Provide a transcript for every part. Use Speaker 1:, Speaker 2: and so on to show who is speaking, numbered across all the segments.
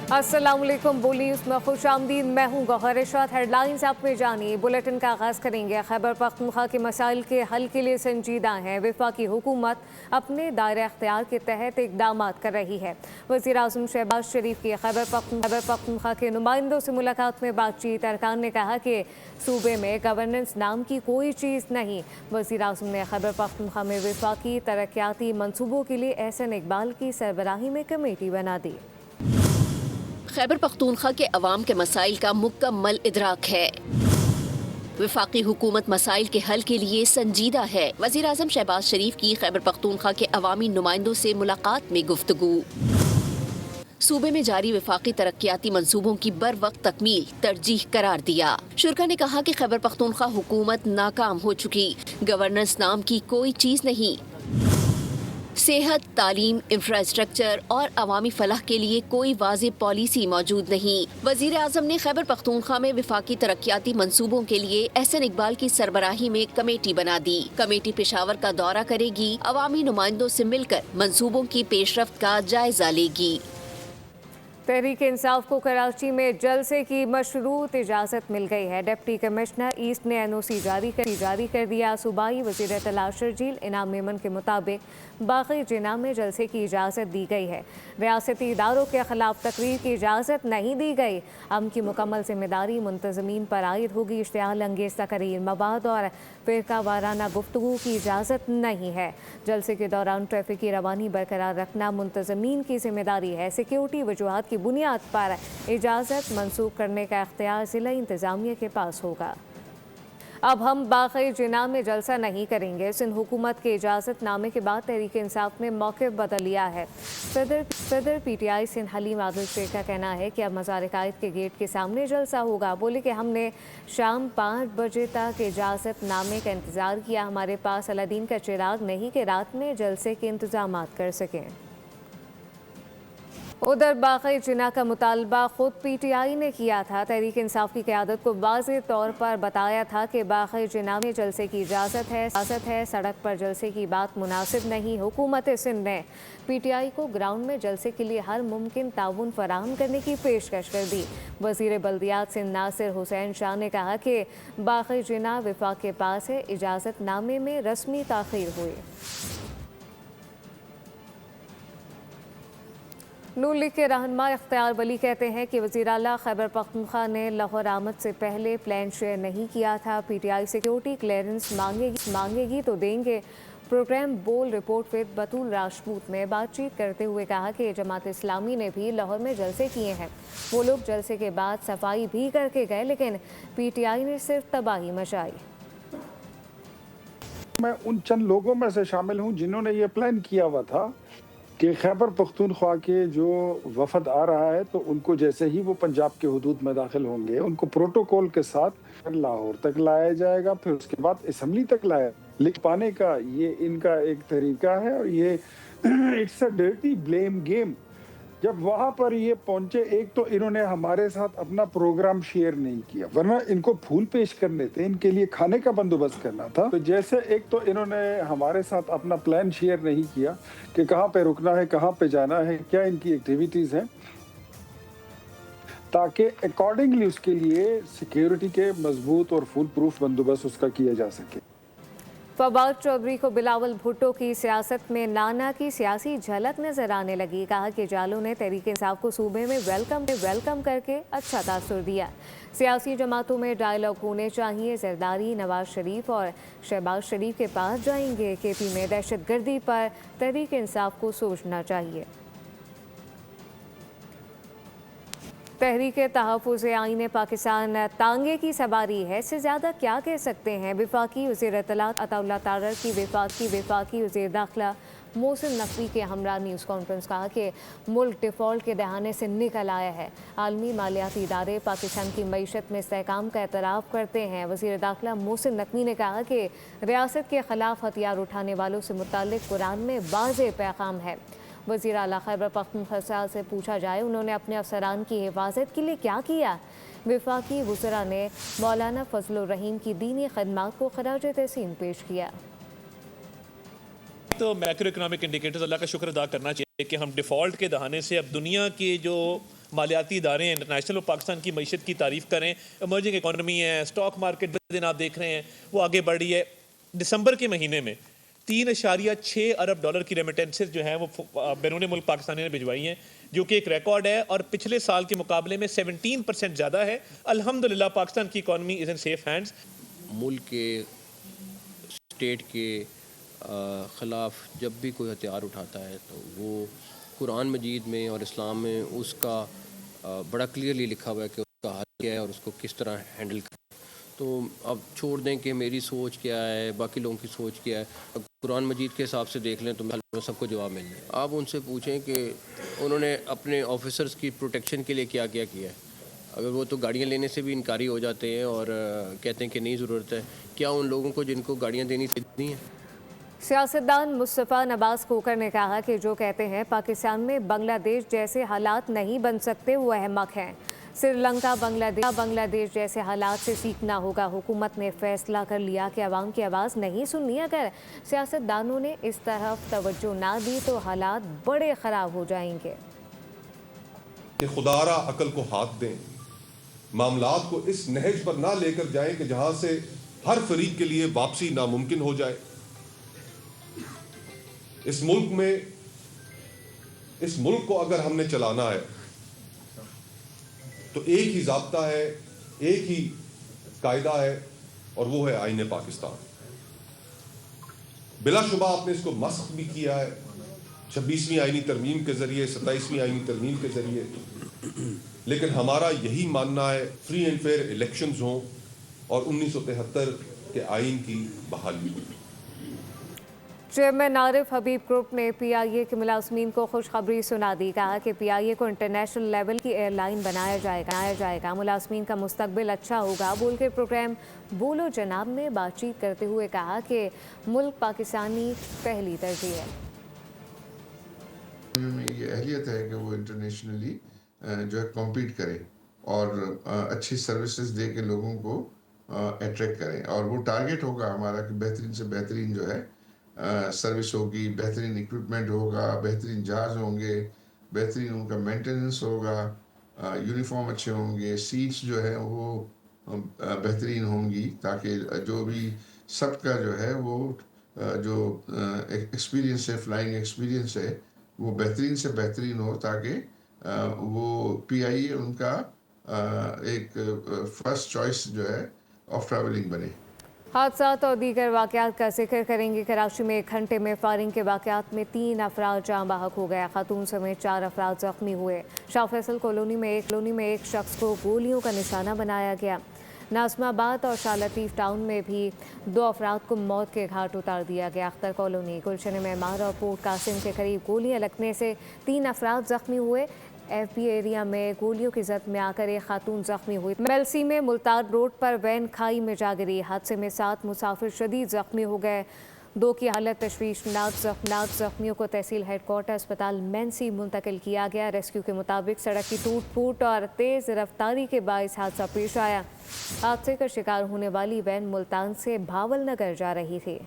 Speaker 1: अस्सलाम वालेकुम। बोलीज में खुश आमदीद। मैं हूँ गौहर इरशाद। हेडलाइंस आप में जानिए। बुलेटिन का आगाज़ करेंगे। खैबर पख्तूनख्वा के मसाइल के हल के लिए संजीदा हैं। वफाकी हुकूमत अपने दायरे अख्तियार के तहत इकदाम कर रही है। वज़ीर आज़म शहबाज शरीफ की खैबर पख्तूनख्वा के नुमाइंदों से मुलाकात में बातचीत। अरकान ने कहा कि सूबे में गवर्नेंस नाम की कोई चीज़ नहीं। वज़ीर आज़म ने खैबर पख्तूनख्वा में वफाकी तरक्याती मनसूबों के लिए एहसन इकबाल की सरबराही में कमेटी बना दी।
Speaker 2: खैबर पख्तूनख्वा के अवाम के मसाइल का मुकम्मल इदराक है। वफाकी हुकूमत मसाइल के हल के लिए संजीदा है। वज़ीर आज़म शहबाज शरीफ की खैबर पख्तूनख्वा के अवामी नुमाइंदों से मुलाकात में गुफ्तगू। सूबे में जारी वफाकी तरक्याती मंसूबों की बर वक्त तकमील तरजीह करार दिया। शुरा ने कहा कि खैबर पख्तूनख्वा हुकूमत नाकाम हो चुकी, गवर्नेंस नाम की कोई चीज नहीं। सेहत, तालीम, इंफ्रास्ट्रक्चर और अवामी फलाह के लिए कोई वाज़ेह पॉलिसी मौजूद नहीं। वज़ीर आज़म ने खैबर पख्तूनख्वा में वफाकी तरक्याती मंसूबों के लिए एहसन इकबाल की सरबराही में कमेटी बना दी। कमेटी पेशावर का दौरा करेगी, अवामी नुमाइंदों से मिलकर मंसूबों की पेशरफ्त का जायजा लेगी।
Speaker 1: तहरीक इंसाफ को कराची में जलसे की मशरूत इजाज़त मिल गई है। डिप्टी कमिश्नर ईस्ट ने NOC जारी कर दिया। सूबाई वज़ीर इत्तला शर्जील इनाम मेमन के मुताबिक बागी जिना में जलसे की इजाज़त दी गई है। रियासती इदारों के खिलाफ तकरीर की इजाज़त नहीं दी गई। अमन की मुकम्मल जिम्मेदारी मुंतज़मीन पर आयद होगी। इश्तियाल अंगेज़ तकरीर, मवाद और फ़िरका वाराना गुफ्तगू की इजाज़त नहीं है। जलसे के दौरान ट्रैफिक की रवानी बरकरार रखना मुंतज़मीन की जिम्मेदारी है। सिक्योरिटी वजूहात की बुनियाद पर इजाज़त मंसूख करने का इख्तियार ज़िला इंतज़ामिया के पास होगा। अब हम बाग़ जिना में जलसा नहीं करेंगे। सिंध हुकूमत के इजाज़त नामे के बाद तहरीक इंसाफ ने मौक़िफ़ बदल लिया है। सदर PTI सिंध हलीम आदिल शेख का कहना है कि अब मज़ार कायद के गेट के सामने जलसा होगा। बोले कि हमने शाम 5 बजे तक इजाज़त नामे का इंतज़ार किया। हमारे पास अलादीन का चिराग नहीं कि रात में जलसे के इंतज़ाम कर सकें। उधर बाग़ जिना का मुतालबा खुद PTI ने किया था। तहरीक इंसाफ की क़यादत को वाज़ेह तौर पर बताया था कि बाग़ जिना में जलसे की इजाज़त है। सड़क पर जलसे की बात मुनासिब नहीं। हुकूमत सिंध ने PTI को ग्राउंड में जलसे के लिए हर मुमकिन ताउन फराहम करने की पेशकश कर दी। वज़ीर बल्दियात सिंध नासिर हुसैन शाह ने कहा कि बाग़ जिना वफाक के पास है। इजाज़त नामे में रस्मी ताख़ीर हुई। नून लीग के रहनुमा इख्तियार वली कहते हैं कि वज़ीर आला खैबर पख्तूनख्वा ने लाहौर आमद से पहले प्लान शेयर नहीं किया था। PTI सिक्योरिटी क्लियरेंस मांगेगी तो देंगे। प्रोग्राम बोल रिपोर्ट विद बतूल राजपूत ने बातचीत करते हुए कहा कि जमात इस्लामी ने भी लाहौर में जलसे किए हैं। वो लोग जलसे के बाद सफाई भी करके गए, लेकिन PTI ने सिर्फ तबाही मचाई।
Speaker 3: मैं उन चंद लोगों में से शामिल हूँ जिन्होंने ये प्लान किया हुआ था कि खैबर पख्तूनख्वा के जो वफद आ रहा है तो उनको जैसे ही वो पंजाब के हुदूद में दाखिल होंगे उनको प्रोटोकॉल के साथ लाहौर तक लाया जाएगा, फिर उसके बाद असम्बली तक लाया। लिख पाने का ये इनका एक तरीका है और ये it's a dirty blame game. जब वहाँ पर ये पहुंचे, एक तो इन्होंने हमारे साथ अपना प्रोग्राम शेयर नहीं किया, वरना इनको फूल पेश करने थे, इनके लिए खाने का बंदोबस्त करना था। तो जैसे एक तो इन्होंने हमारे साथ अपना प्लान शेयर नहीं किया कि कहाँ पे रुकना है, कहाँ पे जाना है, क्या इनकी एक्टिविटीज़ हैं, ताकि अकॉर्डिंगली उसके लिए सिक्योरिटी के मजबूत और फुल प्रूफ बंदोबस्त उसका किया जा सके।
Speaker 1: फवाद चौधरी को बिलावल भुट्टो की सियासत में नाना की सियासी झलक नजर आने लगी। कहा कि जालो ने तहरीक इंसाफ को सूबे में वेलकम करके अच्छा तासुर दिया। सियासी जमातों में डायलॉग होने चाहिए। जरदारी नवाज शरीफ और शहबाज शरीफ के पास जाएंगे। KP में दहशत गर्दी पर तहरीक इंसाफ को सोचना चाहिए। तहरीक तहफ़्फ़ुज़ आईन पाकिस्तान तांगे की सवारी है, इससे ज़्यादा क्या कह सकते हैं। वफाकी वज़ीर इत्तलात अताउल्लाह तारर की वफाकी वज़ीर दाखिला मोहसिन नकवी के हमरा न्यूज़ कॉन्फ्रेंस कहा कि मुल्क डिफ़ॉल्ट के दहाने से निकल आया है। आलमी मालियाती इदारे पाकिस्तान की मईशत में इस्तेहकाम का एतराफ़ करते हैं। वज़ीर दाखिला मोहसिन नकवी ने कहा कि रियासत के ख़िलाफ़ हथियार उठाने वालों से मुताल्लिक़ कुरान में वाज़ेह पैगाम है। वज़ीर आला खैबर पख्तूनख्वा से पूछा जाए उन्होंने अपने अफसरान की हिफाजत के लिए क्या किया। वफाकी वज़रा ने मौलाना फजलुर रहीम की दीनी खदमात को खराज तहसीन पेश किया।
Speaker 4: तो मैक्रो इकोनॉमिक इंडिकेटर्स, अल्लाह का शुक्र अदा करना चाहिए कि हम डिफ़ॉल्ट के दहाने से अब दुनिया के जो مالیاتی ادارے ہیں انٹرنیشنل، وہ پاکستان کی معیشت کی تعریف کریں. ایمرجنگ اکانومی ہے، اسٹاک مارکیٹ دن آپ دیکھ رہے ہیں وہ آگے بڑھ رہی ہے. دسمبر کے مہینے میں 3.6 ارب ڈالر کی ریمیٹنسز جو ہیں وہ بیرون ملک پاکستانیوں نے بھجوائی ہیں، جو کہ ایک ریکارڈ ہے اور پچھلے سال کے مقابلے میں 17% زیادہ ہے. الحمدللہ پاکستان کی economy is in safe hands.
Speaker 5: ملک کے اسٹیٹ کے خلاف جب بھی کوئی ہتھیار اٹھاتا ہے تو وہ قرآن مجید میں اور اسلام میں اس کا بڑا کلیئرلی لکھا ہوا ہے کہ اس کا حل کیا ہے اور اس کو کس طرح ہینڈل کریں. تو اب چھوڑ دیں کہ میری سوچ کیا ہے، باقی لوگوں کی سوچ کیا ہے. قرآن مجید کے حساب سے دیکھ لیں تو سب کو جواب مل جائے. آپ ان سے پوچھیں کہ انہوں نے اپنے آفیسرز کی پروٹیکشن کے لیے کیا کیا ہے. اگر وہ تو گاڑیاں لینے سے بھی انکاری ہو جاتے ہیں اور کہتے ہیں کہ نہیں ضرورت ہے، کیا ان لوگوں کو جن کو گاڑیاں دینی نہیں ہیں؟
Speaker 1: سیاستدان مصطفیٰ نواز کھوکھر نے کہا کہ جو کہتے ہیں پاکستان میں بنگلہ دیش جیسے حالات نہیں بن سکتے وہ احمق ہیں. سری لنکا بنگلہ دیش جیسے حالات سے سیکھنا ہوگا. حکومت نے فیصلہ کر لیا کہ عوام کی آواز نہیں سننی. اگر سیاستدانوں نے اس طرف توجہ نہ دی تو حالات بڑے خراب ہو جائیں گے.
Speaker 6: کہ خدا را عقل کو ہاتھ دیں، معاملات کو اس نہج پر نہ لے کر جائیں کہ جہاں سے ہر فریق کے لیے واپسی ناممکن ہو جائے. اس ملک کو اگر ہم نے چلانا ہے تو ایک ہی ضابطہ ہے، ایک ہی قاعدہ ہے اور وہ ہے آئین پاکستان. بلا شبہ آپ نے اس کو مسخ بھی کیا ہے 26ویں آئینی ترمیم کے ذریعے، 27ویں آئینی ترمیم کے ذریعے، لیکن ہمارا یہی ماننا ہے فری اینڈ فیئر الیکشنز ہوں اور 1973 کے آئین کی بحالی ہو.
Speaker 1: چیئرمین عارف حبیب گروپ نے پی آئی اے کے ملازمین کو خوشخبری سنا دی. کہا کہ پی آئی اے کو انٹرنیشنل لیول کی ایئر لائن بنایا جائے گا. ملازمین کا مستقبل اچھا ہوگا. بول کے پروگرام بولو جناب میں بات چیت کرتے ہوئے کہا کہ ملک پاکستانی پہلی ترجیح ہے.
Speaker 7: میں یہ اہلیت ہے کہ وہ انٹرنیشنلی جو ہے کمپیٹ کرے اور اچھی سروسز دے کے لوگوں کو اٹریکٹ کریں. اور وہ ٹارگیٹ ہوگا ہمارا کہ بہترین سے بہترین جو ہے سروس ہوگی، بہترین اکوپمنٹ ہوگا، بہترین جہاز ہوں گے، بہترین ان کا مینٹیننس ہوگا، یونیفارم اچھے ہوں گے، سیٹس جو ہے وہ بہترین ہوں گی، تاکہ جو بھی سب کا جو ہے وہ جو ایکسپیرینس ہے، فلائنگ ایکسپیرینس ہے، وہ بہترین سے بہترین ہو، تاکہ وہ پی آئی اے ان کا ایک فرسٹ چوائس جو ہے آف ٹریولنگ بنے.
Speaker 1: حادثات اور دیگر واقعات کا ذکر کریں گے. کراچی میں 1 گھنٹے میں فائرنگ کے واقعات میں 3 افراد جاں بحق ہو گئے. خاتون سمیت 4 افراد زخمی ہوئے. شاہ فیصل کالونی میں ایک شخص کو گولیوں کا نشانہ بنایا گیا. ناظم آباد اور شاہ لطیف ٹاؤن میں بھی 2 افراد کو موت کے گھاٹ اتار دیا گیا. اختر کالونی، گلشن معمار اور پورٹ قاسم کے قریب گولیاں لگنے سے 3 افراد زخمی ہوئے. ایف بی ایریا میں گولیوں کی زد میں آ کر ایک خاتون زخمی ہوئی. میلسی میں ملتان روڈ پر وین کھائی میں جا گری. حادثے میں 7 مسافر شدید زخمی ہو گئے. 2 کی حالت تشویشناک. زخمیوں کو تحصیل ہیڈ کوارٹر اسپتال مینسی منتقل کیا گیا. ریسکیو کے مطابق سڑک کی ٹوٹ پھوٹ اور تیز رفتاری کے باعث حادثہ پیش آیا. حادثے کا شکار ہونے والی وین ملتان سے بھاول نگر جا رہی تھی.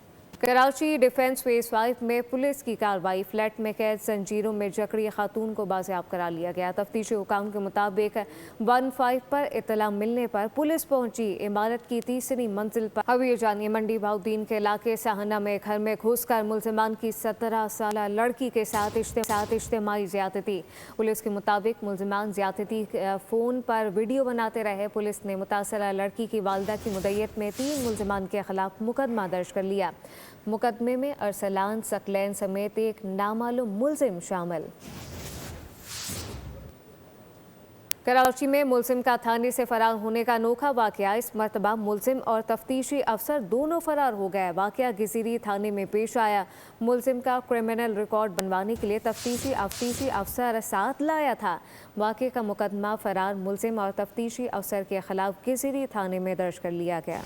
Speaker 1: کراچی ڈیفنس فیز 5 میں پولیس کی کارروائی. فلیٹ میں قید زنجیروں میں جکڑی خاتون کو بازیاب کرا لیا گیا. تفتیشی حکام کے مطابق 15 پر اطلاع ملنے پر پولیس پہنچی. عمارت کی 3ری منزل پر ابھی جانی منڈی بہاؤدین کے علاقے سہنا میں گھر میں گھس کر ملزمان کی 17 سالہ لڑکی کے ساتھ اجتماعی زیادتی. پولیس کے مطابق ملزمان زیادتی فون پر ویڈیو بناتے رہے. پولیس نے متاثرہ لڑکی کی والدہ کی مدعیت میں 3 ملزمان کے خلاف مقدمہ درج کر لیا. مقدمے میں ارسلان ثقلین سمیت ایک نامعلوم ملزم شامل. کراچی میں ملزم کا تھانے سے فرار ہونے کا انوکھا واقعہ. اس مرتبہ ملزم اور تفتیشی افسر دونوں فرار ہو گئے. واقعہ گزیری تھانے میں پیش آیا. ملزم کا کرمنل ریکارڈ بنوانے کے لیے تفتیشی افسر ساتھ لایا تھا. واقعے کا مقدمہ فرار ملزم اور تفتیشی افسر کے خلاف گزیری تھانے میں درج کر لیا گیا.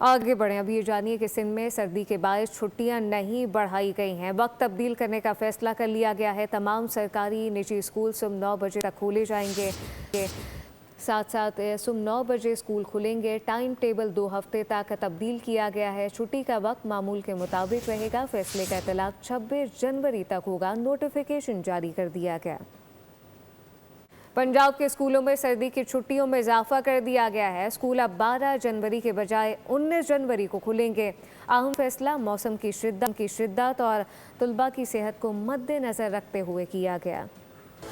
Speaker 1: آگے بڑھیں. اب یہ جانیے کہ سندھ میں سردی کے باعث چھٹیاں نہیں بڑھائی گئی ہیں. وقت تبدیل کرنے کا فیصلہ کر لیا گیا ہے. تمام سرکاری نجی اسکول صبح 9 بجے تک کھولے جائیں گے. साथ साथ सुबह 9 बजे स्कूल खुलेंगे। टाइम टेबल 2 हफ्ते तक तब्दील किया गया है। छुट्टी का वक्त मामूल के मुताबिक रहेगा। फैसले का इतलाक 26 जनवरी तक होगा। नोटिफिकेशन जारी कर दिया गया। पंजाब के स्कूलों में सर्दी की छुट्टियों में इजाफा कर दिया गया है। स्कूल अब 12 जनवरी के बजाय 19 जनवरी को खुलेंगे। अहम फैसला मौसम की शिद्दत और तलबा की सेहत को मद्देनजर रखते हुए किया गया।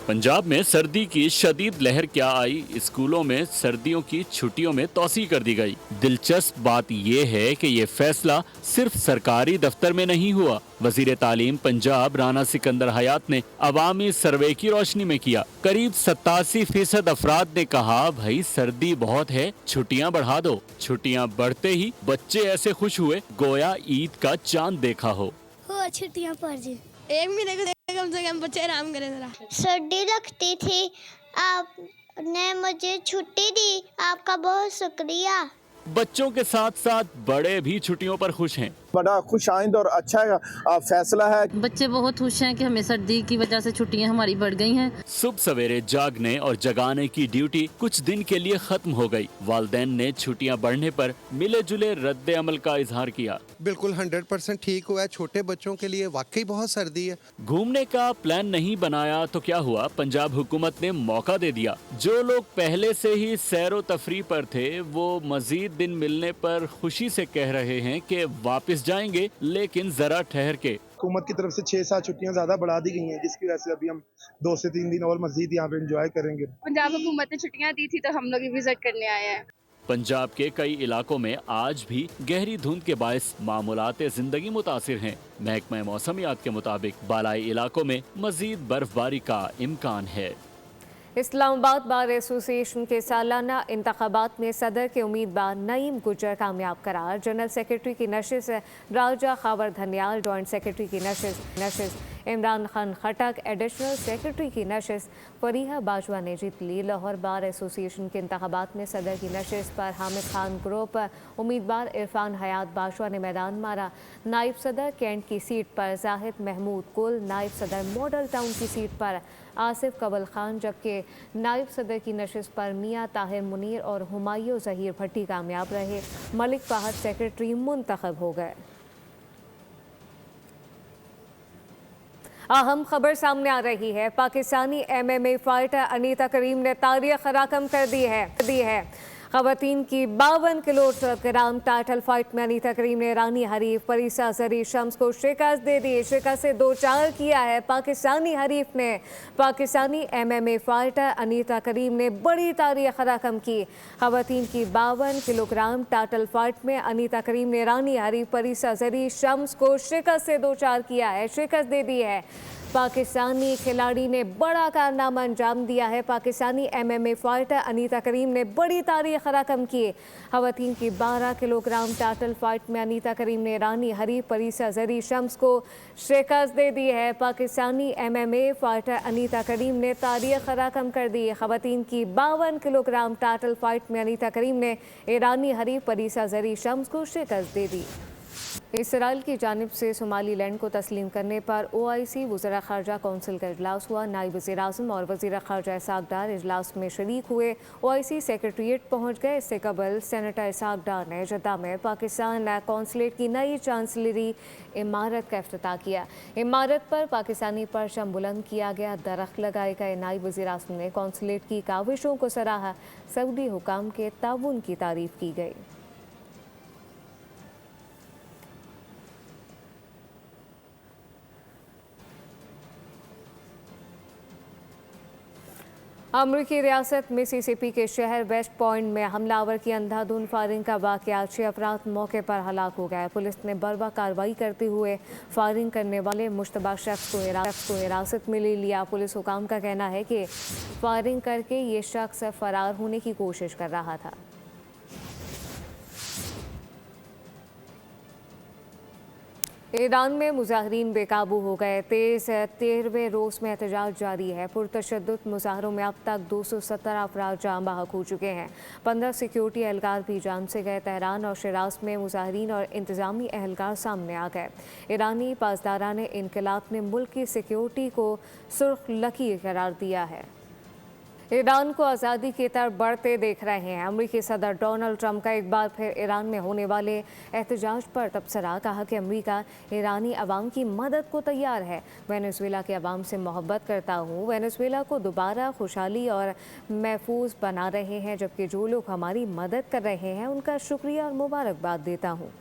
Speaker 8: पंजाब में सर्दी की शदीद लहर क्या आई, स्कूलों में सर्दियों की छुट्टियों में तौसी कर दी गई। दिलचस्प बात यह है कि ये फैसला सिर्फ सरकारी दफ्तर में नहीं हुआ। वजीर तालीम पंजाब राना सिकंदर हयात ने अवामी सर्वे की रोशनी में किया। करीब 87% अफराद ने कहा भाई सर्दी बहुत है, छुट्टियां बढ़ा दो। छुट्टियां बढ़ते ही बच्चे ऐसे खुश हुए गोया ईद का चांद देखा हो।
Speaker 9: छुट्टियां पड़ जी, एक महीने को कम से कम बच्चे आराम करें जरा।
Speaker 10: सर्दी लगती थी, आपने मुझे छुट्टी दी, आपका बहुत शुक्रिया।
Speaker 8: बच्चों के साथ साथ बड़े भी छुट्टियों पर खुश हैं।
Speaker 11: बड़ा खुश आइंद और अच्छा फैसला है।
Speaker 12: बच्चे बहुत खुश हैं कि हमें सर्दी की वजह से छुट्टियां हमारी बढ़ गई हैं।
Speaker 8: सुबह सवेरे जागने और जगाने की ड्यूटी कुछ दिन के लिए खत्म हो गई। वालिदैन ने छुट्टियां बढ़ने पर मिले जुले रद्द अमल का इजहार किया।
Speaker 13: बिल्कुल 100% ठीक हुआ है। छोटे बच्चों के लिए वाकई बहुत सर्दी है।
Speaker 8: घूमने का प्लान नहीं बनाया तो क्या हुआ, पंजाब हुकूमत ने मौका दे दिया। जो लोग पहले से ही सैरो तफरी पर थे वो मजीद दिन मिलने पर खुशी से कह रहे हैं कि वापस जाएंगे, लेकिन जरा ठहर के।
Speaker 11: हुकूमत की तरफ से 6-7 छुट्टियां ज्यादा बढ़ा दी गई हैं, जिसकी वजह से अभी हम 2 से 3 दिन और मजीद यहाँ पे एंजॉय करेंगे।
Speaker 14: पंजाब हुकूमत ने छुट्टियां दी थी तो हम लोग विजिट करने आए हैं।
Speaker 8: पंजाब के कई इलाकों में आज भी गहरी धुंध के बायस मामूलात जिंदगी मुतासिर हैं। महकमा मौसमियात के मुताबिक बालाई इलाकों में मजीद बर्फबारी का इम्कान है।
Speaker 1: इस्लामाबाद बार एसोसिएशन के सालाना इंतखाबात में सदर के उम्मीदवार नईम गुजर कामयाब करार। जनरल सेक्रेटरी की नशिस्त राजा खावर धनियाल, जॉइंट सेक्रेटरी की नशिस्त इमरान खान खटक, एडिशनल सेक्रेटरी की नशिस्त फरीहा बाजवा ने जीत ली। लाहौर बार एसोसिएशन के इंतखाबात में सदर की नशिस्त पर हामिद खान ग्रुप उम्मीदवार इरफान हयात बाजवा ने मैदान मारा। नायब सदर कैंट की सीट पर जाहिद महमूद कुल, नायब सदर मॉडल टाउन की सीट पर आसिफ कबल खान, जबकि नायब सदर की नशिस्त पर मियाँ ताहिर मुनीर और हुमायूं जहीर भट्टी कामयाब रहे। मलिक फहद सेक्रेटरी मुंतखब हो गए। अहम खबर सामने आ रही है। पाकिस्तानी MMA फाइटर अनीता करीम ने तारीख रकम कर दी है। ख़वातीन की 52 किलोग्राम टाइटल फाइट में अनीता करीम ने ईरानी हरीफ परीसा जरी शम्स को शिकस्त दे दी। शिकस्त से 2-4 किया है पाकिस्तानी हरीफ ने। पाकिस्तानी MMA फाइटर अनीता करीम ने बड़ी तारीख रकम की। ख़वातीन की 52 किलोग्राम टाइटल फाइट में अनीता करीम ने ईरानी हरीफ परीसा जरी शम्स को शिकस्त से 2-4 किया है, शिकस्त दे दी है। पाकिस्तानी खिलाड़ी ने बड़ा कारनामा अंजाम दिया है। पाकिस्तानी MMA फाइटर अनीता करीम ने बड़ी तारीख रकम की। ख़वातीन की 12 किलोग्राम टाइटल फाइट में अनीता करीम ने ईरानी हरीफ परीसा जरी शम्स को शिकस्त दे दी है। पाकिस्तानी MMA फाइटर अनीता करीम ने तारीख रकम कर दी। ख़वातीन की 52 किलोग्राम टाइटल फाइट में अनीता करीम ने ईरानी हरीफ परीसा जरी शम्स को शिकस्त दे दी। इसराइल की जानिब से सोमालीलैंड को तस्लीम करने पर OIC वज़ीर ख़ारजा कौंसिल का इजलास हुआ। नायब वज़ीर-ए-आज़म और वज़ीर ख़ारजा इसहाक़ डार इजलास में शरीक हुए। OIC सेक्रेटरीट पहुँच गए। इससे कबल सेनेटर इसहाक़ डार ने जद्दा में पाकिस्तान कौंसलेट की नई चांसलरी इमारत का इफ्तिताह किया। इमारत पर पाकिस्तानी परचम बुलंद किया गया। दरख्त लगाए गए। नायब वज़ीर-ए-आज़म ने कौंसलेट की काविशों को सराहा। सऊदी हुकाम के ताउन की तारीफ़ की गई। अमरीकी रियासत मिसिसिपी के शहर वेस्ट पॉइंट में हमलावर की अंधाधुंध फायरिंग का वाक़या। 6 अफराद मौके पर हलाक हो गए। पुलिस ने बर्बा कार्रवाई करते हुए फायरिंग करने वाले मुश्तबा शख्स को हिरासत में ले लिया। पुलिस हुकाम का कहना है कि फायरिंग करके ये शख्स फरार होने की कोशिश कर रहा था। ईरान में मुजाहरीन बेकाबू हो गए। 13वें रोज़ में एहतजाज जारी है। पुरतशद्दुद मुजाहरों में अब तक 217 अफराद जान बहक हो चुके हैं। 15 सिक्योरिटी एहलकार भी जान से गए। तेहरान और शिराज में मुजाहरीन और इंतजामी एहलकार सामने आ गए। ईरानी पासदारान इनकलाब ने मुल्क की सिक्योरिटी को सुर्ख लकीर करार दिया है। ईरान को आज़ादी की तरफ बढ़ते देख रहे हैं। अमेरिकी सदर डोनाल्ड ट्रंप का एक बार फिर ईरान में होने वाले एहतजाज पर तबसरा। कहा कि अमेरिका ईरानी अवाम की मदद को तैयार है। वेनेजुएला के अवाम से मोहब्बत करता हूँ। वेनेजुएला को दोबारा खुशहाली और महफूज बना रहे हैं, जबकि जो लोग हमारी मदद कर रहे हैं उनका शुक्रिया और मुबारकबाद देता हूँ।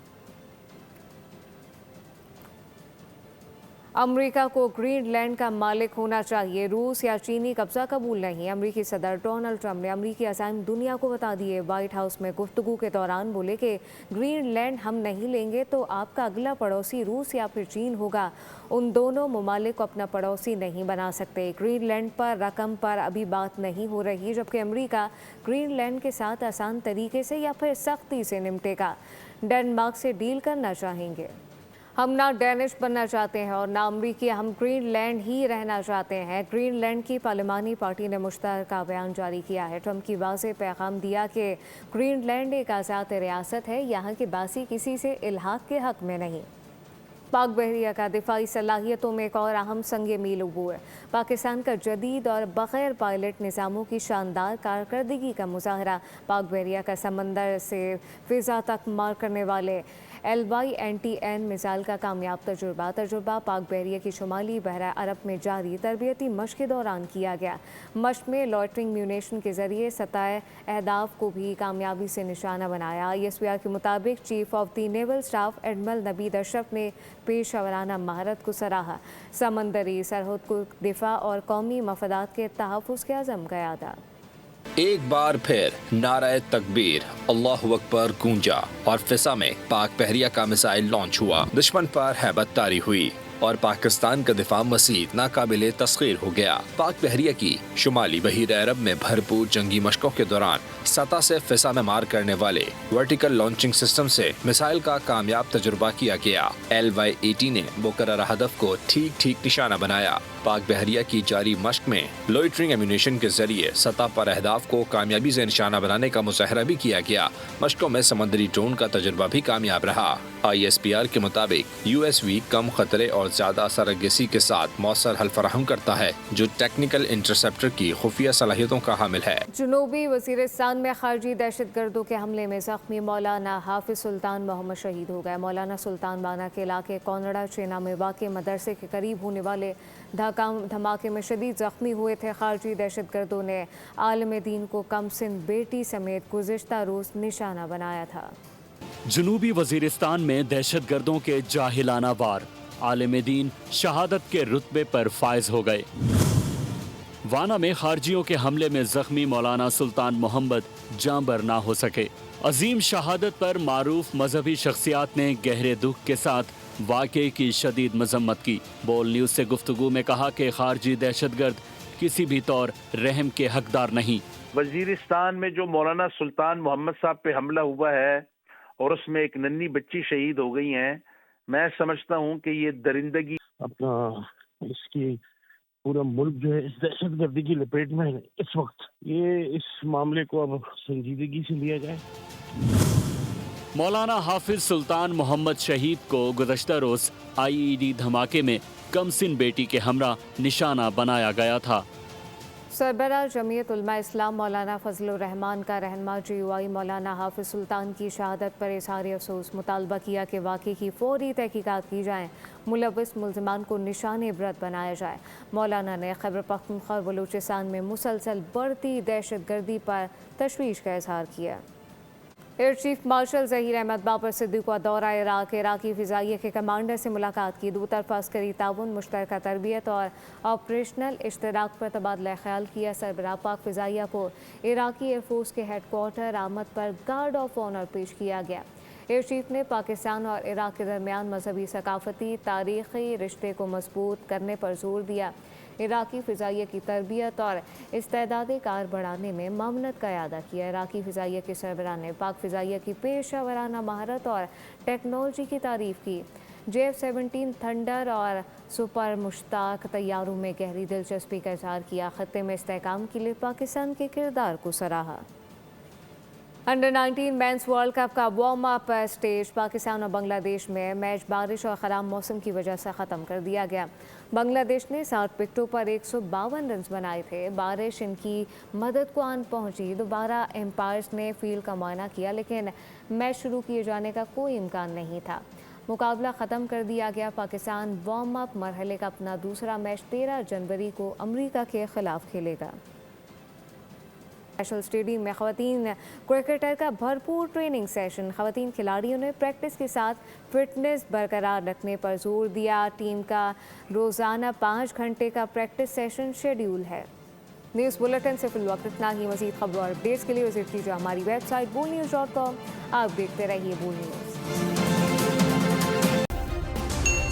Speaker 1: अमेरिका को ग्रीनलैंड का मालिक होना चाहिए। रूस या चीनी कब्जा कबूल नहीं। अमेरिकी सदर डोनाल्ड ट्रंप ने अमेरिकी अज़ाइम दुनिया को बता दिए। व्हाइट हाउस में गुफ्तगू के दौरान बोले कि ग्रीनलैंड हम नहीं लेंगे तो आपका अगला पड़ोसी रूस या फिर चीन होगा। उन दोनों ममालिक को अपना पड़ोसी नहीं बना सकते। ग्रीनलैंड पर रकम पर अभी बात नहीं हो रही, जबकि अमेरिका ग्रीनलैंड के साथ आसान तरीके से या फिर सख्ती से निपटेगा। डेनमार्क से डील करना चाहेंगे। हम ना डेनिश बनना चाहते हैं और ना अमरीकी, हम ग्रीनलैंड ही रहना चाहते हैं। ग्रीनलैंड की पार्लिमानी पार्टी ने मुश्तरका बयान जारी किया है। ट्रंप की वाज़ेह पैगाम दिया कि ग्रीनलैंड एक आज़ाद रियासत है, यहाँ के बासी किसी से इल्हाक के हक़ में नहीं। पाक बहरिया का दिफाई सलाहियतों में एक और अहम संग मील अबूर। पाकिस्तान का जदीद और बग़ैर पायलट निज़ामों की शानदार कारकर्दगी का मुज़ाहरा। पाक बहरिया का समंदर से फ़िज़ा तक मार करने वाले LYNTN मिसाइल का कामयाब तजुर्बा पाक बहरिया की शुमाली बहरा अरब में जारी तरबियती मशक़ के दौरान किया गया। मशक़ में लॉयटरिंग म्यूनेशन के ज़रिए सतह अहदाफ को भी कामयाबी से निशाना बनाया। ISPR के मुताबिक chief of the naval staff admiral Naveed Ashraf ने पेशेवराना महारत को सराहा। समंदरी सरहद को दिफा और कौमी मफादात के तहफ़्फ़ुज़ के अज़म क़यादा।
Speaker 15: एक बार फिर नाराए तकबीर अल्लाहु अकबर गूंजा और फिजा में पाक बहरिया का मिसाइल लॉन्च हुआ। दुश्मन पर हैबत तारी हुई और पाकिस्तान का दिफा मज़ीद नाकाबिले तस्खीर हो गया। पाक बहरिया की शुमाली बहीर अरब में भरपूर जंगी मशकों के दौरान सतह से फिजा में मार करने वाले वर्टिकल लॉन्चिंग सिस्टम से मिसाइल का कामयाब तजुर्बा किया गया। LY-80 ने मुकर्रर हदफ को ठीक ठीक निशाना बनाया। पाक बहरिया की जारी मशक में लॉयटरिंग एम्यूनेशन के जरिए सतह पर अहदाफ को कामयाबी से निशाना बनाने का मुजाहरा भी किया गया। मशकों में समंदरी ड्रोन का तजुर्बा भी कामयाब रहा। ISPR के मुताबिक USV कम खतरे और ज्यादा असरअंगेज़ी के साथ मौसर हल फराहम करता है, जो टेक्निकल इंटरसेप्टर की खुफिया सलाहियतों का हामिल है।
Speaker 1: जनूबी वज़ीरिस्तान में खारजी दहशतगर्दों के हमले में ज़ख्मी मौलाना हाफिज सुल्तान मोहम्मद शहीद हो गए। मौलाना सुल्तान बाना के इलाके कोनड़ा चेना में वाक़ मदरसे के करीब होने वाले धमाके में शदीद ज़ख्मी हुए थे। खारजी दहशतगर्दों ने आलम दीन को कमसिन बेटी समेत गुज़िश्ता रोज़ निशाना बनाया था।
Speaker 8: जनूबी वज़ीरिस्तान में दहशतगर्दों के जाहिलाना वार, आलिम दीन शहादत के रुतबे पर फायज हो गए। वाना में खारजियों के हमले में जख्मी मौलाना सुल्तान मोहम्मद जाँ बर ना हो सके। अजीम शहादत पर मारूफ मजहबी शख्सियात ने गहरे दुख के साथ वाक़े की शदीद मजम्मत की। बोल न्यूज़ से गुफ्तगू में कहा कि खारजी दहशतगर्द किसी भी तौर रहम के हकदार नहीं।
Speaker 16: वजीरिस्तान में जो मौलाना सुल्तान मोहम्मद साहब पे हमला हुआ है और उसमें एक नन्ही बच्ची शहीद हो गई हैं, मैं समझता हूँ कि ये दरिंदगी
Speaker 17: अपना इसकी पूरा मुल्क जो है इस दहशतगर्दी की लपेट में है इस वक्त। ये इस मामले को अब संजीदगी से लिया जाए।
Speaker 8: मौलाना हाफिज सुल्तान मोहम्मद शहीद को गुज़श्ता रोज़ IED धमाके में कमसिन बेटी के हमरा निशाना बनाया गया था।
Speaker 1: सरबराह जमीयत उलमा इस्लाम मौलाना फजलुर रहमान का रहनुमा GUI मौलाना हाफिज सुल्तान की शहादत पर इज़हार अफसोस मुतालबा किया कि वाक़े की फौरी तहकीकात की जाए, मुलव्विस मुल्ज़िमान को निशान इबरत बनाया जाए। मौलाना ने खैबर पख्तूनख्वा और बलूचिस्तान में मुसलसल बढ़ती दहशतगर्दी पर तशवीश का इज़हार किया। Air chief marshal Zaheer Ahmed Babar Siddiqui का दौरा इराकी फ़िज़ाइया के कमांडर से मुलाकात की। दो तरफ़ा अस्करी ताउन, मुश्तरका तरबियत और ऑपरेशनल इश्तराक पर तबादला ख्याल किया। सरबराह पाक फ़िज़ाइया को इराकी एयरफोर्स के हेडक्वार्टर आमद पर गार्ड ऑफ ऑनर पेश किया गया। एयर चीफ ने पाकिस्तान और इराक के दरमियान मजहबी, सकाफती, तारीख़ी रिश्ते को मजबूत करने पर जोर दिया। इराकी फ़िज़ाइया की तरबियत और इस्तेदाद कार बढ़ाने में मामनत का अदा किया। इराकी फ़िज़ाइया के सरबराह ने पाक फ़िज़ाइया की पेशेवराना महारत और टेक्नोलॉजी की तारीफ़ की। JF-17 थंडर और सुपर मुश्ताक तैयारों में गहरी दिलचस्पी का इज़हार किया। ख़त्ते में इस्तेहकाम के लिए पाकिस्तान के किरदार को सराहा। अंडर-19 मेंस वर्ल्ड कप का वार्म अप स्टेज पाकिस्तान और बांग्लादेश में मैच बारिश और ख़राब मौसम की वजह से ख़त्म कर दिया गया। बांग्लादेश ने 7 विकेटों पर 152 रन बनाए थे। बारिश इनकी मदद को आन पहुंची। दोबारा एम्पायर्स ने फील्ड का मुआयना किया, लेकिन मैच शुरू किए जाने का कोई इम्कान नहीं था। मुकाबला ख़त्म कर दिया गया। पाकिस्तान वार्म अप मरहले का अपना दूसरा मैच 13 जनवरी को अमेरिका के खिलाफ खेलेगा। नेशनल स्टेडियम में ख़वातीन क्रिकेटर का भरपूर ट्रेनिंग सेशन। ख़वातीन खिलाड़ियों ने प्रैक्टिस के साथ फिटनेस बरकरार रखने पर जोर दिया। टीम का रोज़ाना 5 घंटे का प्रैक्टिस सेशन शेड्यूल है। न्यूज़ बुलेटिन से फिलवक्त इतना ही। मज़ीद खबरों और अपडेट्स के लिए विजिट कीजिए हमारी वेबसाइट boolnews.com। आप देखते रहिए बोल न्यूज़।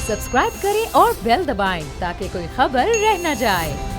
Speaker 18: सब्सक्राइब करें और बेल दबाएं ताकि कोई खबर रह न जाए।